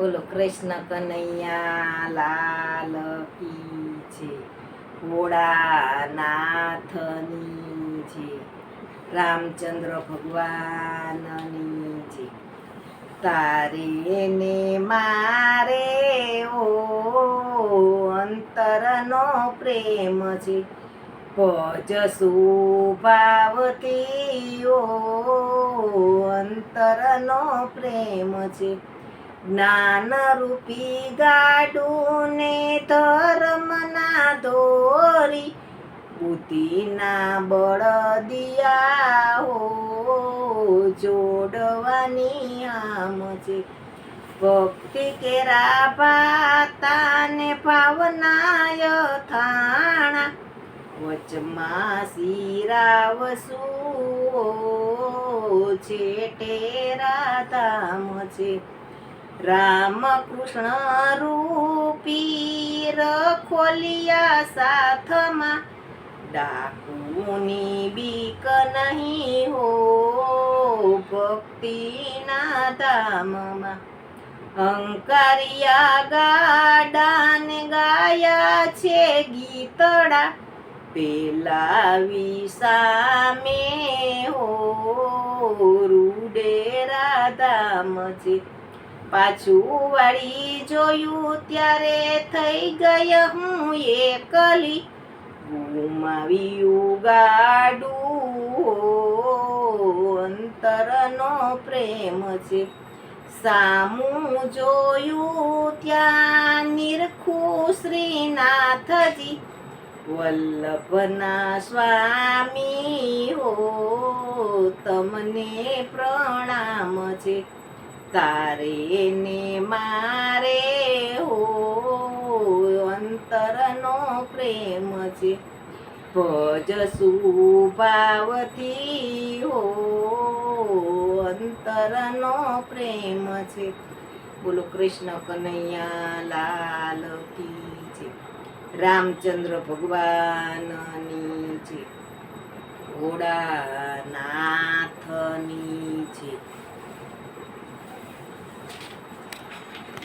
બોલો કૃષ્ણ કનૈયા લાલ કી છે, ભોળાનાથની છે, રામચંદ્ર ભગવાનની છે. તારે ને મારે ઓ અંતરનો પ્રેમ છે, ભજશું ભાવથી ઓ અંતરનો પ્રેમ છે. જ્ઞાનરૂપી ગાડું ને ધર્મના દોરી, બુદ્ધિના બળદિયા હો જોડવાની આમ છે. ભક્તિ કેરા ભાતાને ભાવનાય થાણા, વચમાં શિરાવસું છેટે રાધામ છે. રામ કૃષ્ણ રૂપી રખોલિયા સાથમાં, ડાકુની બીક નહીં હો ભક્તિના ધામમાં. હંકારિયા ગાડાને ગાયા છે ગીતડા, પેલા વિસામે હો રૂડેરા ધામ છે. પાછું વાળી જોયું ત્યારે થઈ ગઈ હું એકલી, ગુમાવ્યું ગાડું અંતરનો પ્રેમ છે. સામું જોયું ત્યાં નિરખું શ્રીનાથજી, વલ્લભના સ્વામી હો તમને પ્રણામ છે. તારે ને મારે હો અંતરનો પ્રેમ છે, ભજશું ભાવથી હો અંતરનો પ્રેમ છે. બોલો કૃષ્ણ કનૈયા લાલ કી છે, રામચંદ્ર ભગવાનની છે, ભોળાનાથ